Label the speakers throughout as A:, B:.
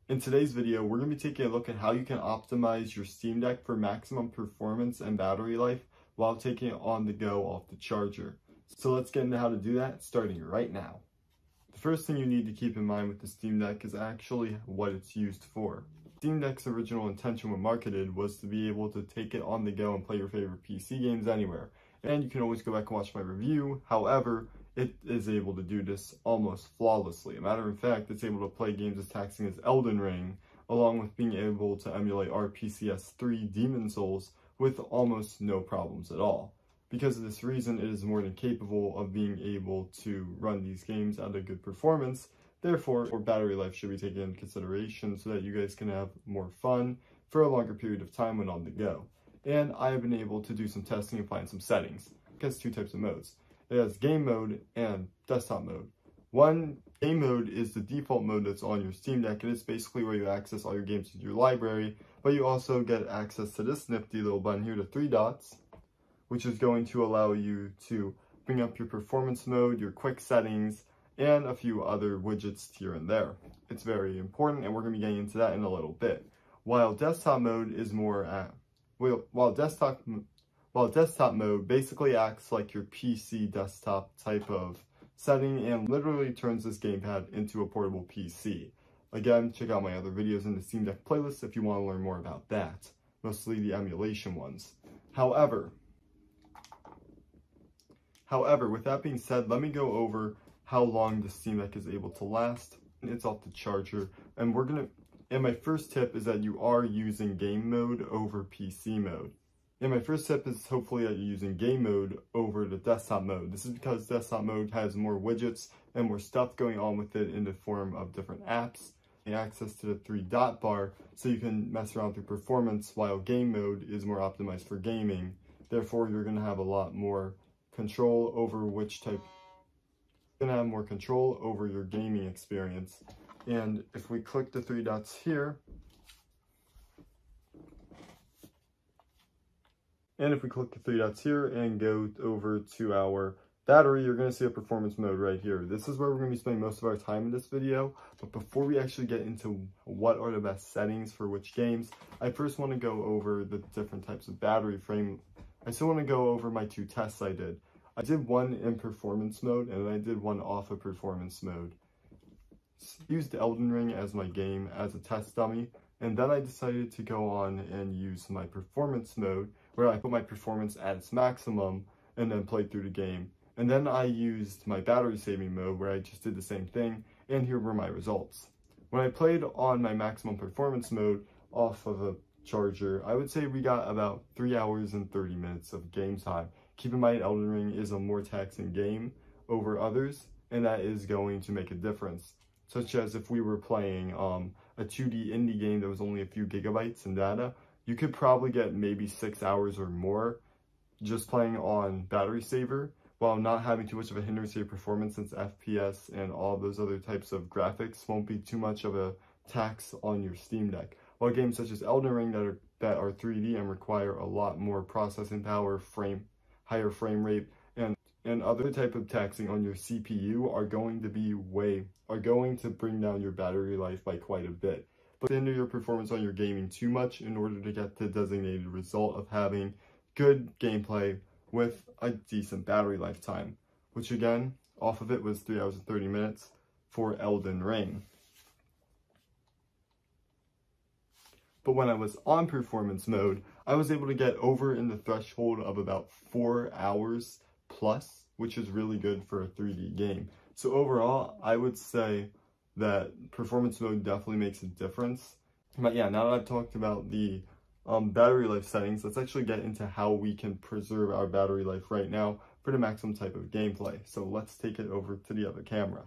A: In today's video, we're going to be taking a look at how you can optimize your Steam Deck for maximum performance and battery life while taking it on the go off the charger. So let's get into how to do that, starting right now. The first thing you need to keep in mind with the Steam Deck is actually what it's used for. Steam Deck's original intention when marketed was to be able to take it on the go and play your favorite PC games anywhere. And you can always go back and watch my review. However, it is able to do this almost flawlessly. A matter of fact, it's able to play games as taxing as Elden Ring, along with being able to emulate RPCS 3 Demon Souls with almost no problems at all. Because of this reason, it is more than capable of being able to run these games at a good performance. Therefore, battery life should be taken into consideration so that you guys can have more fun for a longer period of time when on the go. And I have been able to do some testing and find some settings. It has two types of modes. It has game mode and desktop mode. One, game mode is the default mode that's on your Steam Deck, and it's basically where you access all your games with your library, but you also get access to this nifty little button here, the three dots, which is going to allow you to bring up your performance mode, your quick settings, and a few other widgets here and there. It's very important, and we're going to be getting into that in a little bit. While desktop mode is more while desktop mode basically acts like your PC desktop type of setting and literally turns this gamepad into a portable PC. Again, check out my other videos in the Steam Deck playlist if you want to learn more about that, mostly the emulation ones. However, with that being said, let me go over how long the Steam Deck is able to last. It's off the charger, and my first tip is that you are using game mode over PC mode. And my first tip is hopefully that you're using game mode over the desktop mode. This is because desktop mode has more widgets and more stuff going on with it in the form of different apps and access to the three dot bar, so you can mess around with your performance, while game mode is more optimized for gaming. Therefore, you're going to have a lot more control over your gaming experience. And if we click the three dots here, and go over to our battery, you're going to see a performance mode right here. This is where we're going to be spending most of our time in this video. But before we actually get into what are the best settings for which games, I first want to go over the different types of battery frame. I still want to go over my two tests I did. I did one in performance mode, and I did one off of performance mode. Used Elden Ring as my game as a test dummy, and then I decided to go on and use my performance mode, where I put my performance at its maximum and then played through the game. And then I used my battery saving mode, where I just did the same thing, and here were my results. When I played on my maximum performance mode off of a charger, I would say we got about 3 hours and 30 minutes of game time. Keep in mind, Elden Ring is a more taxing game over others, and that is going to make a difference. Such as if we were playing a 2D indie game that was only a few gigabytes in data, you could probably get maybe 6 hours or more just playing on battery saver, while not having too much of a hindrance to your performance, since FPS and all those other types of graphics won't be too much of a tax on your Steam Deck. While games such as Elden Ring that are 3D and require a lot more processing power, higher frame rate, and other type of taxing on your CPU are going to bring down your battery life by quite a bit. But hinder your performance on your gaming too much in order to get the designated result of having good gameplay with a decent battery lifetime, which again, off of it was 3 hours and 30 minutes for Elden Ring. But when I was on performance mode, I was able to get over in the threshold of about 4 hours plus, which is really good for a 3D game. So overall, I would say that performance mode definitely makes a difference. But yeah, now that I've talked about the battery life settings, let's actually get into how we can preserve our battery life right now for the maximum type of gameplay. So let's take it over to the other camera.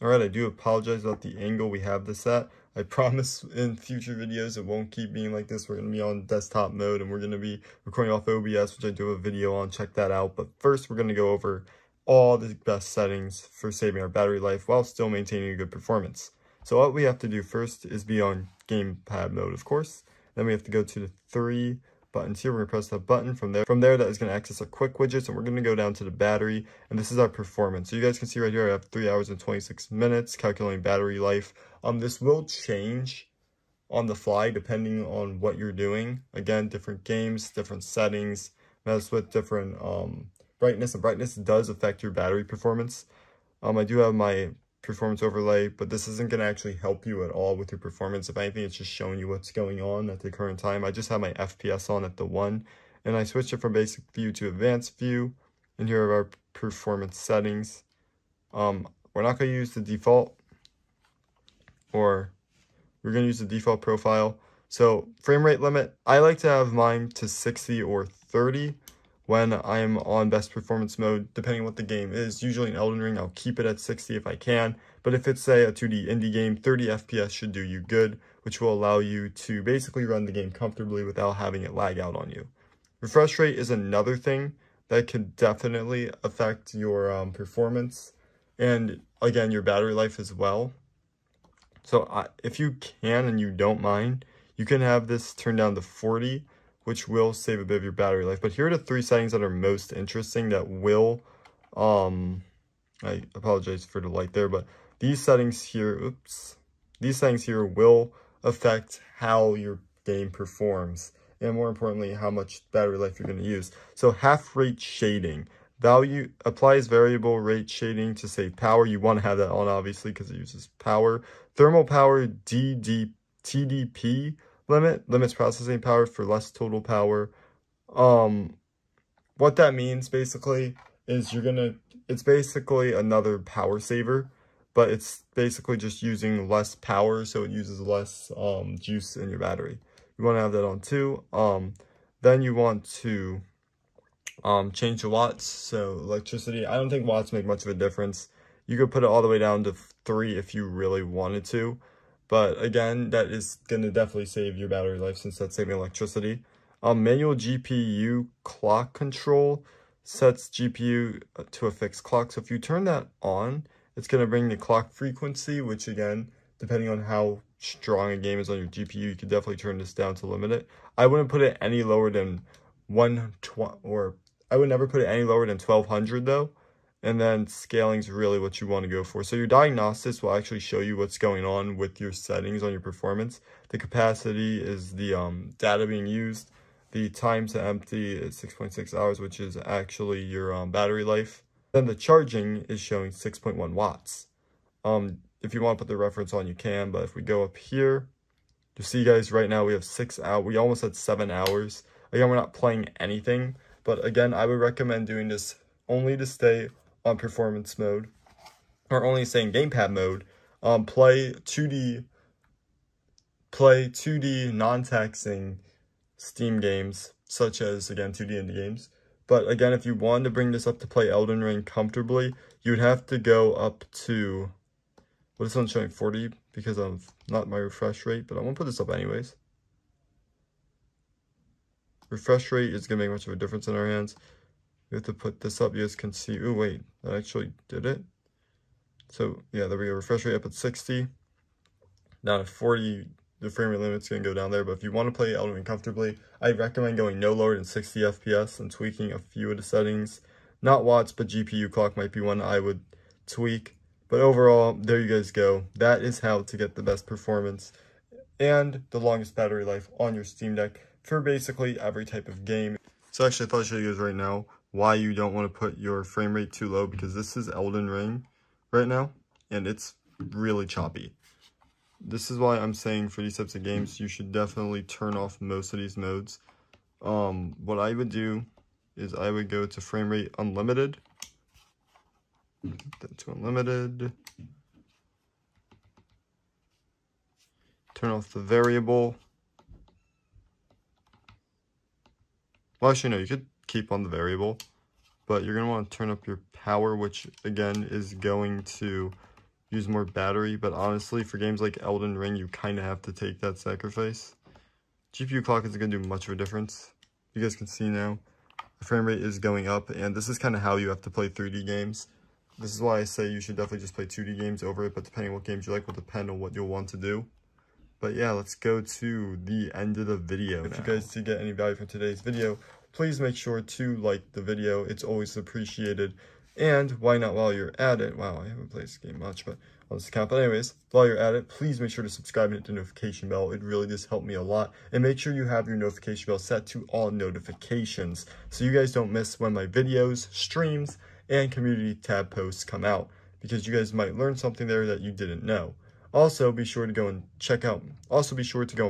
A: Alright, I do apologize about the angle we have this at. I promise in future videos it won't keep being like this. We're going to be on desktop mode, and we're going to be recording off OBS, which I do have a video on. Check that out. But first, we're going to go over all the best settings for saving our battery life while still maintaining a good performance. So what we have to do first is be on gamepad mode, of course. Then we have to go to the 3 buttons here. We're gonna press that button from there. That is gonna access our quick widgets, and we're gonna go down to the battery, and this is our performance. So you guys can see right here, I have 3 hours and 26 minutes calculating battery life. This will change on the fly depending on what you're doing. Again, different games, different settings, mess with different brightness, and brightness does affect your battery performance. I do have my performance overlay, but this isn't going to actually help you at all with your performance. If anything, it's just showing you what's going on at the current time. I just have my FPS on at the 1, and I switched it from basic view to advanced view, and here are our performance settings. We're not going to use the default, or we're going to use the default profile. So frame rate limit, I like to have mine to 60 or 30 when I'm on best performance mode, depending on what the game is. Usually in Elden Ring, I'll keep it at 60 if I can, but if it's, say, a 2D indie game, 30 FPS should do you good, which will allow you to basically run the game comfortably without having it lag out on you. Refresh rate is another thing that could definitely affect your performance, and again, your battery life as well. So if you can and you don't mind, you can have this turned down to 40, which will save a bit of your battery life. But here are the 3 settings that are most interesting that will, I apologize for the light there, but these settings here, these settings here will affect how your game performs, and more importantly, how much battery life you're going to use. So half rate shading. Value applies variable rate shading to save power. You want to have that on, obviously, because it uses power. Thermal power TDP limits processing power for less total power. What that means basically is it's basically another power saver, but it's basically just using less power, so it uses less juice in your battery. You want to have that on too. Then you want to change the watts. So electricity, I don't think watts make much of a difference. You could put it all the way down to 3 if you really wanted to. But again, that is going to definitely save your battery life since that's saving electricity. Manual GPU clock control sets GPU to a fixed clock. So if you turn that on, it's going to bring the clock frequency, which again, depending on how strong a game is on your GPU, you could definitely turn this down to limit it. I wouldn't put it any lower than I would never put it any lower than 1200 though. And then scaling is really what you want to go for. So your diagnostics will actually show you what's going on with your settings on your performance. The capacity is the data being used. The time to empty is 6.6 hours, which is actually your battery life. Then the charging is showing 6.1 watts. If you want to put the reference on, you can. But if we go up here, you see, guys, right now we have 6 hours. We almost had 7 hours. Again, we're not playing anything. But again, I would recommend doing this only to stay on performance mode, or only stay in gamepad mode. Play 2D non-taxing Steam games, such as, again, 2D indie games. But again, if you wanted to bring this up to play Elden Ring comfortably, you would have to go up to, what is this one showing, 40, because of not my refresh rate, but I'm going to put this up anyways. Refresh rate is going to make much of a difference in our hands. We have to put this up. You guys can see. Oh, wait. That actually did it. So, yeah, there we go. Refresh rate up at 60. Down at 40. The frame rate limit's going to go down there. But if you want to play Elden Ring comfortably, I recommend going no lower than 60 FPS and tweaking a few of the settings. Not watts, but GPU clock might be one I would tweak. But overall, there you guys go. That is how to get the best performance and the longest battery life on your Steam Deck for basically every type of game. So actually, I thought I'd show you guys right now why you don't want to put your frame rate too low, because this is Elden Ring right now, and it's really choppy. This is why I'm saying for these types of games, you should definitely turn off most of these modes. What I would do is I would go to frame rate unlimited, then to unlimited, turn off the variable. Well, actually, no, you could keep on the variable, but you're going to want to turn up your power, which again is going to use more battery. But honestly, for games like Elden Ring, you kind of have to take that sacrifice. GPU clock isn't going to do much of a difference. You guys can see now, the frame rate is going up, and this is kind of how you have to play 3D games. This is why I say you should definitely just play 2D games over it, but depending on what games you like will depend on what you'll want to do. But yeah, let's go to the end of the video. If you guys did get any value from today's video, please make sure to like the video. It's always appreciated. And why not, while you're at it, wow, I haven't played this game much, but on this account. But anyways, while you're at it, please make sure to subscribe and hit the notification bell. It really does help me a lot. And make sure you have your notification bell set to all notifications, so you guys don't miss when my videos, streams, and community tab posts come out, because you guys might learn something there that you didn't know. Also, be sure to go and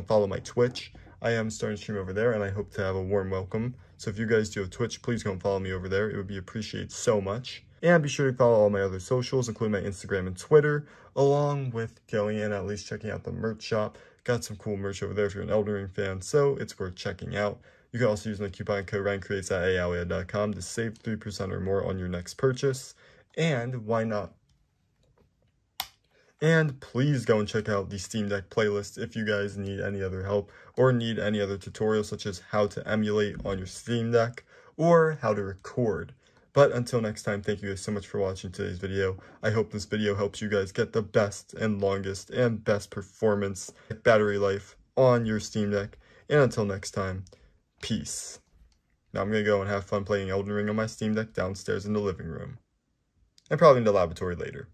A: follow my Twitch. I am starting to stream over there, and I hope to have a warm welcome. So if you guys do have Twitch, please go and follow me over there. It would be appreciated so much. And be sure to follow all my other socials, including my Instagram and Twitter, along with going and at least checking out the merch shop. Got some cool merch over there if you're an Elden Ring fan, so it's worth checking out. You can also use my coupon code RyanCreates at aalia.com to save 3% or more on your next purchase. And why not? And please go and check out the Steam Deck playlist if you guys need any other help or need any other tutorials, such as how to emulate on your Steam Deck or how to record. But until next time, thank you guys so much for watching today's video. I hope this video helps you guys get the best and longest and best performance battery life on your Steam Deck. And until next time, peace. Now I'm going to go and have fun playing Elden Ring on my Steam Deck downstairs in the living room. And probably in the laboratory later.